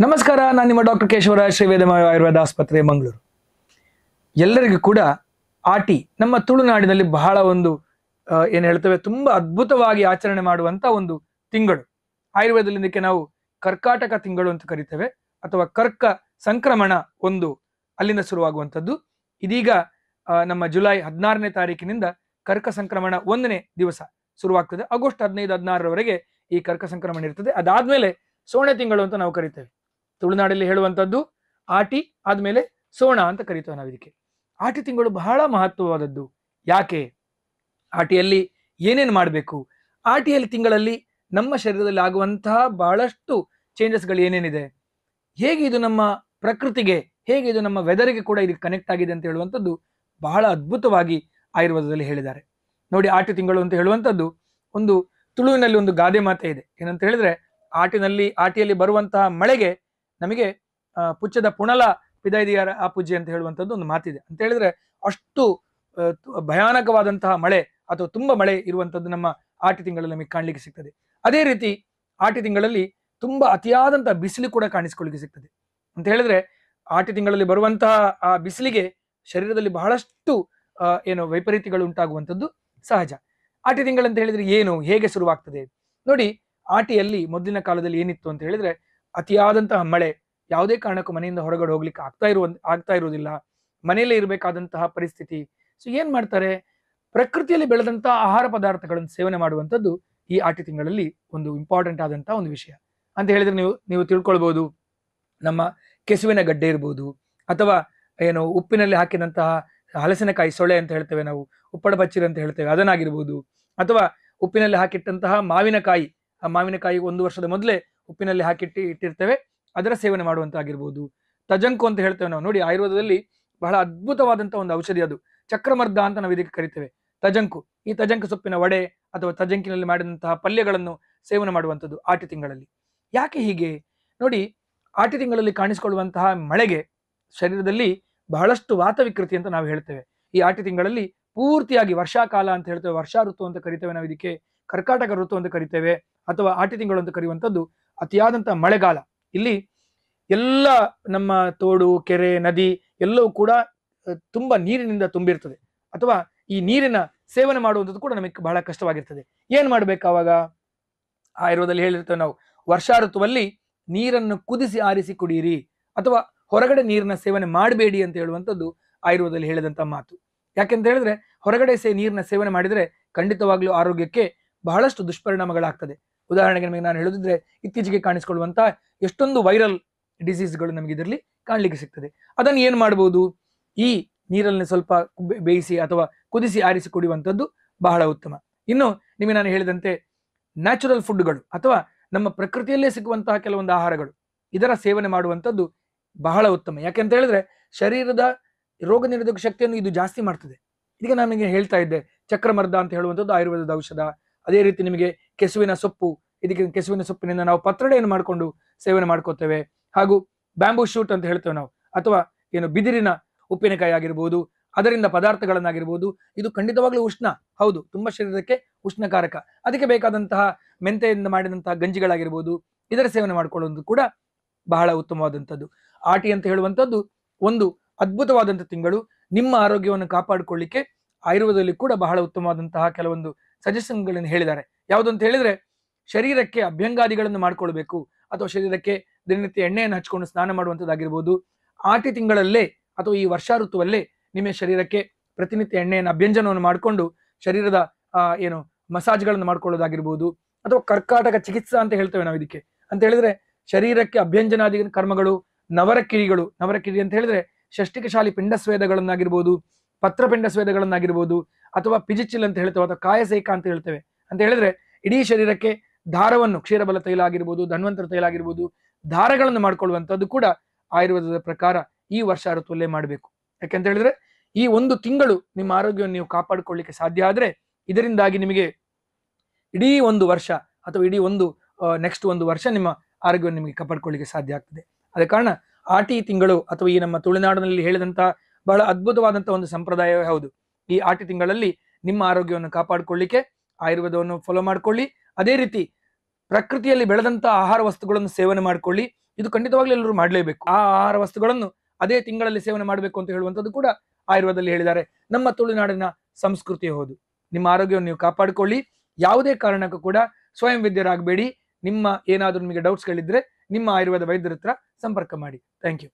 ನಮಸ್ಕಾರ, ನಾನು ನಿಮ್ಮ ಡಾಕ್ಟರ್ ಕೇಶವರ, ಶ್ರೀ ವೇದಮಯ ಆಯುರ್ವೇದ ಆಸ್ಪತ್ರೆ, ಮಂಗಳೂರು. ಎಲ್ಲರಿಗೂ ಕೂಡ ಆಟಿ ನಮ್ಮ ತುಳುನಾಡಿನಲ್ಲಿ ಬಹಳ ಒಂದು ಏನು ಹೇಳ್ತೇವೆ, ತುಂಬಾ ಅದ್ಭುತವಾಗಿ ಆಚರಣೆ ಮಾಡುವಂತ ಒಂದು ತಿಂಗಳು. ಆಯುರ್ವೇದದಲ್ಲಿ ಇದಕ್ಕೆ ನಾವು ಕರ್ಕಾಟಕ ತಿಂಗಳು ಅಂತ ಕರಿತೇವೆ, ಅಥವಾ ಕರ್ಕ ಸಂಕ್ರಮಣ ಒಂದು ಅಲ್ಲಿಂದ ಶುರುವಾಗುವಂಥದ್ದು. ಇದೀಗ ನಮ್ಮ ಜುಲೈ 16ನೇ ತಾರೀಕಿನಿಂದ ಕರ್ಕ ಸಂಕ್ರಮಣ 1ನೇ ದಿವಸ ಶುರುವಾಗ್ತದೆ. ಆಗಸ್ಟ್ 15-16ರವರೆಗೆ ಈ ಕರ್ಕ ಸಂಕ್ರಮಣ ಇರ್ತದೆ. ಅದಾದ್ಮೇಲೆ ಸೋಣೆ ತಿಂಗಳು ಅಂತ ನಾವು ಕರಿತೇವೆ. ತುಳುನಾಡಲ್ಲಿ ಹೇಳುವಂಥದ್ದು ಆಟಿ, ಆದ್ಮೇಲೆ ಸೋಣ ಅಂತ ಕರಿತೇವೆ ನಾವು ಇದಕ್ಕೆ. ಆಟಿ ತಿಂಗಳು ಬಹಳ ಮಹತ್ವವಾದದ್ದು. ಯಾಕೆ? ಆಟಿಯಲ್ಲಿ ಏನೇನು ಮಾಡಬೇಕು, ಆಟಿಯಲ್ಲಿ ತಿಂಗಳಲ್ಲಿ ನಮ್ಮ ಶರೀರದಲ್ಲಿ ಆಗುವಂತಹ ಬಹಳಷ್ಟು ಚೇಂಜಸ್ಗಳು ಏನೇನಿದೆ, ಹೇಗೆ ಇದು ನಮ್ಮ ಪ್ರಕೃತಿಗೆ, ಹೇಗೆ ಇದು ನಮ್ಮ ವೆದರ್ಗೆ ಕೂಡ ಇದಕ್ಕೆ ಕನೆಕ್ಟ್ ಆಗಿದೆ ಅಂತ ಹೇಳುವಂಥದ್ದು ಬಹಳ ಅದ್ಭುತವಾಗಿ ಆಯುರ್ವೇದದಲ್ಲಿ ಹೇಳಿದ್ದಾರೆ. ನೋಡಿ, ಆಟಿ ತಿಂಗಳು ಅಂತ ಹೇಳುವಂಥದ್ದು ಒಂದು ತುಳುವಿನಲ್ಲಿ ಒಂದು ಗಾದೆ ಮಾತೆ ಇದೆ. ಏನಂತ ಹೇಳಿದ್ರೆ, ಆಟಿಯಲ್ಲಿ ಬರುವಂತಹ ಮಳೆಗೆ ನಮಗೆ ಪುಚ್ಚದ ಪುಣಲ ಪಿದೈದಿಯಾರ ಆ ಪೂಜೆ ಅಂತ ಹೇಳುವಂಥದ್ದು ಒಂದು ಮಾತಿದೆ. ಅಂತ ಹೇಳಿದ್ರೆ ಅಷ್ಟು ಭಯಾನಕವಾದಂತಹ ಮಳೆ ಅಥವಾ ತುಂಬಾ ಮಳೆ ಇರುವಂಥದ್ದು ನಮ್ಮ ಆಟಿ ತಿಂಗಳಲ್ಲಿ ನಮಗೆ ಕಾಣಲಿಕ್ಕೆ ಸಿಗ್ತದೆ. ಅದೇ ರೀತಿ ಆಟಿ ತಿಂಗಳಲ್ಲಿ ತುಂಬಾ ಅತಿಯಾದಂತಹ ಬಿಸಿಲು ಕೂಡ ಕಾಣಿಸ್ಕೊಳ್ಳಿಕ್ಕೆ ಸಿಗ್ತದೆ. ಅಂತ ಹೇಳಿದ್ರೆ ಆಟಿ ತಿಂಗಳಲ್ಲಿ ಬರುವಂತಹ ಆ ಬಿಸಿಲಿಗೆ ಶರೀರದಲ್ಲಿ ಬಹಳಷ್ಟು ಏನು ವೈಪರೀತ್ಯಗಳು ಉಂಟಾಗುವಂಥದ್ದು ಸಹಜ. ಆಟಿ ತಿಂಗಳಂತ ಹೇಳಿದ್ರೆ ಏನು, ಹೇಗೆ ಶುರುವಾಗ್ತದೆ ನೋಡಿ. ಆಟಿಯಲ್ಲಿ ಮೊದಲಿನ ಕಾಲದಲ್ಲಿ ಏನಿತ್ತು ಅಂತ ಹೇಳಿದ್ರೆ, ಅತಿಯಾದಂತಹ ಮಳೆ, ಯಾವುದೇ ಕಾರಣಕ್ಕೂ ಮನೆಯಿಂದ ಹೊರಗಡೆ ಹೋಗ್ಲಿಕ್ಕೆ ಆಗ್ತಾ ಇರುವುದಿಲ್ಲ, ಮನೆಯಲ್ಲೇ ಇರಬೇಕಾದಂತಹ ಪರಿಸ್ಥಿತಿ. ಸೊ ಏನ್ ಮಾಡ್ತಾರೆ, ಪ್ರಕೃತಿಯಲ್ಲಿ ಬೆಳೆದಂತಹ ಆಹಾರ ಪದಾರ್ಥಗಳನ್ನು ಸೇವನೆ ಮಾಡುವಂಥದ್ದು ಈ ಆಟಿ ತಿಂಗಳಲ್ಲಿ ಒಂದು ಇಂಪಾರ್ಟೆಂಟ್ ಆದಂತಹ ಒಂದು ವಿಷಯ ಅಂತ ಹೇಳಿದ್ರೆ, ನೀವು ತಿಳ್ಕೊಳ್ಬಹುದು. ನಮ್ಮ ಕೆಸುವಿನ ಗಡ್ಡೆ ಇರ್ಬೋದು, ಅಥವಾ ಏನು ಉಪ್ಪಿನಲ್ಲಿ ಹಾಕಿದಂತಹ ಹಲಸಿನಕಾಯಿ ಸೊಳೆ ಅಂತ ಹೇಳ್ತೇವೆ ನಾವು, ಉಪ್ಪಡ ಬಚ್ಚಿರ ಅಂತ ಹೇಳ್ತೇವೆ, ಅದನ್ನಾಗಿರ್ಬೋದು. ಅಥವಾ ಉಪ್ಪಿನಲ್ಲಿ ಹಾಕಿಟ್ಟಂತಹ ಮಾವಿನಕಾಯಿ, ಆ ಮಾವಿನಕಾಯಿ 1 ವರ್ಷದ ಮೊದಲೇ ಉಪ್ಪಿನಲ್ಲಿ ಇಟ್ಟಿರ್ತೇವೆ, ಅದರ ಸೇವನೆ ಮಾಡುವಂತಾಗಿರ್ಬೋದು. ತಜಂಕು ಅಂತ ಹೇಳ್ತೇವೆ ನಾವು. ನೋಡಿ, ಆಯುರ್ವೇದದಲ್ಲಿ ಬಹಳ ಅದ್ಭುತವಾದಂತಹ ಒಂದು ಔಷಧಿ ಅದು. ಚಕ್ರಮರ್ದ ಅಂತ ನಾವು ಇದಕ್ಕೆ ಕರಿತೇವೆ, ತಜಂಕು. ಈ ತಜಂಕು ಸೊಪ್ಪಿನ ವಡೆ ಅಥವಾ ತಜಂಕಿನಲ್ಲಿ ಮಾಡಿದಂತಹ ಪಲ್ಯಗಳನ್ನು ಸೇವನೆ ಮಾಡುವಂಥದ್ದು ಆಟಿ ತಿಂಗಳಲ್ಲಿ. ಯಾಕೆ ಹೀಗೆ ನೋಡಿ, ಆಟಿ ತಿಂಗಳಲ್ಲಿ ಕಾಣಿಸಿಕೊಳ್ಳುವಂತಹ ಮಳೆಗೆ ಶರೀರದಲ್ಲಿ ಬಹಳಷ್ಟು ವಾತ ವಿಕೃತಿ ಅಂತ ನಾವು ಹೇಳ್ತೇವೆ. ಈ ಆಟಿ ತಿಂಗಳಲ್ಲಿ ಪೂರ್ತಿಯಾಗಿ ವರ್ಷಾಕಾಲ ಅಂತ ಹೇಳ್ತೇವೆ, ವರ್ಷಾ ಋತು ಅಂತ ಕರಿತೇವೆ ನಾವು ಇದಕ್ಕೆ, ಕರ್ಕಾಟಕ ಋತು ಅಂತ ಕರಿತೇವೆ, ಅಥವಾ ಆಟಿ ತಿಂಗಳು ಅಂತ ಕರೆಯುವಂಥದ್ದು ಅತಿಯಾದಂತಹ ಮಳೆಗಾಲ. ಇಲ್ಲಿ ಎಲ್ಲ ನಮ್ಮ ತೋಡು, ಕೆರೆ, ನದಿ ಎಲ್ಲವೂ ಕೂಡ ತುಂಬಾ ನೀರಿನಿಂದ ತುಂಬಿರ್ತದೆ, ಅಥವಾ ಈ ನೀರಿನ ಸೇವನೆ ಮಾಡುವಂಥದ್ದು ಕೂಡ ನಮಗೆ ಬಹಳ ಕಷ್ಟವಾಗಿರ್ತದೆ. ಏನ್ ಮಾಡ್ಬೇಕು ಅವಾಗ? ಆಯುರ್ವೇದದಲ್ಲಿ ಹೇಳಿರ್ತೇವೆ ನಾವು, ವರ್ಷಾ ಋತುವಲ್ಲಿ ನೀರನ್ನು ಕುದಿಸಿ ಆರಿಸಿ ಕುಡಿಯಿರಿ, ಅಥವಾ ಹೊರಗಡೆ ನೀರಿನ ಸೇವನೆ ಮಾಡಬೇಡಿ ಅಂತ ಹೇಳುವಂಥದ್ದು ಆಯುರ್ವೇದದಲ್ಲಿ ಹೇಳಿದಂತಹ ಮಾತು. ಯಾಕೆಂತ ಹೇಳಿದ್ರೆ, ಹೊರಗಡೆ ನೀರಿನ ಸೇವನೆ ಮಾಡಿದ್ರೆ ಖಂಡಿತವಾಗ್ಲೂ ಆರೋಗ್ಯಕ್ಕೆ ಬಹಳಷ್ಟು ದುಷ್ಪರಿಣಾಮಗಳಾಗ್ತದೆ. ಉದಾಹರಣೆಗೆ ನಿಮಗೆ ನಾನು ಹೇಳುದಿದ್ರೆ, ಇತ್ತೀಚೆಗೆ ಕಾಣಿಸಿಕೊಳ್ಳುವಂತಹ ಎಷ್ಟೊಂದು ವೈರಲ್ ಡಿಸೀಸ್ಗಳು ನಮಗೆ ಇದರಲ್ಲಿ ಕಾಣಲಿಕ್ಕೆ ಸಿಗ್ತದೆ. ಅದನ್ನು ಏನ್ ಮಾಡಬಹುದು, ಈ ನೀರಲ್ಲಿ ಸ್ವಲ್ಪ ಬೇಯಿಸಿ ಅಥವಾ ಕುದಿಸಿ ಆರಿಸಿ ಕುಡಿಯುವಂಥದ್ದು ಬಹಳ ಉತ್ತಮ. ಇನ್ನು ನಿಮಗೆ ನಾನು ಹೇಳಿದಂತೆ ನ್ಯಾಚುರಲ್ ಫುಡ್ಗಳು, ಅಥವಾ ನಮ್ಮ ಪ್ರಕೃತಿಯಲ್ಲೇ ಸಿಗುವಂತಹ ಕೆಲವೊಂದು ಆಹಾರಗಳು, ಇದರ ಸೇವನೆ ಮಾಡುವಂಥದ್ದು ಬಹಳ ಉತ್ತಮ. ಯಾಕೆಂತ ಹೇಳಿದ್ರೆ, ಶರೀರದ ರೋಗ ನಿರೋಧಕ ಶಕ್ತಿಯನ್ನು ಇದು ಜಾಸ್ತಿ ಮಾಡ್ತದೆ. ಈಗ ನಾನು ನಿಮಗೆ ಹೇಳ್ತಾ ಇದ್ದೆ, ಚಕ್ರಮರ್ದ ಅಂತ ಹೇಳುವಂಥದ್ದು ಆಯುರ್ವೇದದ ಔಷಧ. ಅದೇ ರೀತಿ ನಿಮಗೆ ಕೆಸುವಿನ ಸೊಪ್ಪು, ಇದಕ್ಕೆ ಕೆಸುವಿನ ಸೊಪ್ಪಿನಿಂದ ನಾವು ಪತ್ರೊಡೆಯನ್ನು ಮಾಡಿಕೊಂಡು ಸೇವನೆ ಮಾಡ್ಕೋತೇವೆ. ಹಾಗೂ ಬ್ಯಾಂಬೂ ಶೂಟ್ ಅಂತ ಹೇಳ್ತೇವೆ ನಾವು, ಅಥವಾ ಏನು ಬಿದಿರಿನ ಉಪ್ಪಿನಕಾಯಿ ಆಗಿರ್ಬೋದು, ಅದರಿಂದ ಪದಾರ್ಥಗಳನ್ನಾಗಿರ್ಬೋದು. ಇದು ಖಂಡಿತವಾಗ್ಲೂ ಉಷ್ಣ, ಹೌದು, ತುಂಬಾ ಶರೀರಕ್ಕೆ ಉಷ್ಣಕಾರಕ. ಅದಕ್ಕೆ ಬೇಕಾದಂತಹ ಮೆಂತೆಯಿಂದ ಮಾಡಿದಂತಹ ಗಂಜಿಗಳಾಗಿರ್ಬೋದು, ಇದರ ಸೇವನೆ ಮಾಡ್ಕೊಳ್ಳೋದು ಕೂಡ ಬಹಳ ಉತ್ತಮವಾದಂಥದ್ದು. ಆಟಿ ಅಂತ ಹೇಳುವಂಥದ್ದು ಒಂದು ಅದ್ಭುತವಾದಂತಹ ತಿಂಗಳು. ನಿಮ್ಮ ಆರೋಗ್ಯವನ್ನು ಕಾಪಾಡಿಕೊಳ್ಳಿಕ್ಕೆ ಆಯುರ್ವೇದದಲ್ಲಿ ಕೂಡ ಬಹಳ ಉತ್ತಮವಾದಂತಹ ಕೆಲವೊಂದು ಸಜೆಷನ್ಗಳನ್ನು ಹೇಳಿದ್ದಾರೆ. ಯಾವುದು ಅಂತ ಹೇಳಿದ್ರೆ, ಶರೀರಕ್ಕೆ ಅಭ್ಯಂಗಾದಿಗಳನ್ನು ಮಾಡ್ಕೊಳ್ಬೇಕು, ಅಥವಾ ಶರೀರಕ್ಕೆ ದಿನನಿತ್ಯ ಎಣ್ಣೆಯನ್ನು ಹಚ್ಕೊಂಡು ಸ್ನಾನ ಮಾಡುವಂಥದ್ದಾಗಿರ್ಬೋದು. ಆಟಿ ತಿಂಗಳಲ್ಲೇ ಅಥವಾ ಈ ವರ್ಷಾ ಋತುವಲ್ಲೇ ನಿಮ್ಮ ಶರೀರಕ್ಕೆ ಪ್ರತಿನಿತ್ಯ ಎಣ್ಣೆಯನ್ನು ಅಭ್ಯಂಜನವನ್ನು ಮಾಡಿಕೊಂಡು ಶರೀರದ ಏನು ಮಸಾಜ್ಗಳನ್ನು ಮಾಡ್ಕೊಳ್ಳೋದಾಗಿರ್ಬೋದು. ಅಥವಾ ಕರ್ಕಾಟಕ ಚಿಕಿತ್ಸಾ ಅಂತ ಹೇಳ್ತೇವೆ ನಾವು ಇದಕ್ಕೆ. ಅಂತ ಹೇಳಿದ್ರೆ, ಶರೀರಕ್ಕೆ ಅಭ್ಯಂಜನಾದಿ ಕರ್ಮಗಳು, ನವರಕಿರಿ ಅಂತ ಹೇಳಿದ್ರೆ ಷಷ್ಟಿಕಶಾಲಿ ಪಿಂಡ ಸ್ವೇದಗಳನ್ನಾಗಿರ್ಬೋದು, ಪತ್ರಪಿಂಡ ಸ್ವೇದಗಳನ್ನಾಗಿರ್ಬೋದು, ಅಥವಾ ಪಿಜಿಚಿಲ್ ಅಂತ ಹೇಳ್ತೇವೆ, ಅಥವಾ ಕಾಯಸೇಕ ಅಂತ ಹೇಳ್ತೇವೆ. ಅಂತ ಹೇಳಿದ್ರೆ ಇಡೀ ಶರೀರಕ್ಕೆ ದಾರವನ್ನು, ಕ್ಷೀರಬಲ ತೈಲ ಆಗಿರ್ಬೋದು, ಧನ್ವಂತರ ತೈಲ ಆಗಿರ್ಬೋದು, ದಾರಗಳನ್ನು ಮಾಡ್ಕೊಳ್ಳುವಂಥದ್ದು ಕೂಡ ಆಯುರ್ವೇದದ ಪ್ರಕಾರ ಈ ವರ್ಷಾ ಋತುವಲ್ಲೇ ಮಾಡಬೇಕು. ಯಾಕೆಂತ ಹೇಳಿದ್ರೆ, ಈ ಒಂದು ತಿಂಗಳು ನಿಮ್ಮ ಆರೋಗ್ಯವನ್ನು ನೀವು ಕಾಪಾಡಿಕೊಳ್ಳಿಕ್ಕೆ ಸಾಧ್ಯ ಆದ್ರೆ, ಇದರಿಂದಾಗಿ ನಿಮಗೆ ಇಡೀ ಒಂದು ವರ್ಷ ಅಥವಾ ಇಡೀ ನೆಕ್ಸ್ಟ್ ಒಂದು ವರ್ಷ ನಿಮ್ಮ ಆರೋಗ್ಯವನ್ನು ನಿಮಗೆ ಕಾಪಾಡಿಕೊಳ್ಳಿಕ್ಕೆ ಸಾಧ್ಯ ಆಗ್ತದೆ. ಅದ ಕಾರಣ ಆಟಿ ತಿಂಗಳು, ಅಥವಾ ಈ ನಮ್ಮ ತುಳುನಾಡಿನಲ್ಲಿ ಹೇಳಿದಂತಹ ಬಹಳ ಅದ್ಭುತವಾದಂತಹ ಒಂದು ಸಂಪ್ರದಾಯವೇ ಹೌದು. ಈ ಆಟಿ ತಿಂಗಳಲ್ಲಿ ನಿಮ್ಮ ಆರೋಗ್ಯವನ್ನು ಕಾಪಾಡಿಕೊಳ್ಳಿಕ್ಕೆ ಆಯುರ್ವೇದವನ್ನು ಫಾಲೋ ಮಾಡ್ಕೊಳ್ಳಿ. ಅದೇ ರೀತಿ ಪ್ರಕೃತಿಯಲ್ಲಿ ಬೆಳೆದಂತಹ ಆಹಾರ ವಸ್ತುಗಳನ್ನು ಸೇವನೆ ಮಾಡ್ಕೊಳ್ಳಿ. ಇದು ಖಂಡಿತವಾಗ್ಲೂ ಎಲ್ಲರೂ ಮಾಡಲೇಬೇಕು. ಆ ಆಹಾರ ವಸ್ತುಗಳನ್ನು ಅದೇ ತಿಂಗಳಲ್ಲಿ ಸೇವನೆ ಮಾಡಬೇಕು ಅಂತ ಹೇಳುವಂಥದ್ದು ಕೂಡ ಆಯುರ್ವೇದದಲ್ಲಿ ಹೇಳಿದ್ದಾರೆ. ನಮ್ಮ ತುಳುನಾಡಿನ ಸಂಸ್ಕೃತಿ ಹೌದು. ನಿಮ್ಮ ಆರೋಗ್ಯವನ್ನು ನೀವು ಕಾಪಾಡಿಕೊಳ್ಳಿ. ಯಾವುದೇ ಕಾರಣಕ್ಕೂ ಕೂಡ ಸ್ವಯಂ ವಿದ್ಯರಾಗಬೇಡಿ. ನಿಮ್ಮ ಏನಾದರೂ ನಿಮಗೆ ಡೌಟ್ಸ್ಗಳಿದ್ರೆ ನಿಮ್ಮ ಆಯುರ್ವೇದ ವೈದ್ಯರ ಹತ್ರ ಸಂಪರ್ಕ ಮಾಡಿ. Thank you.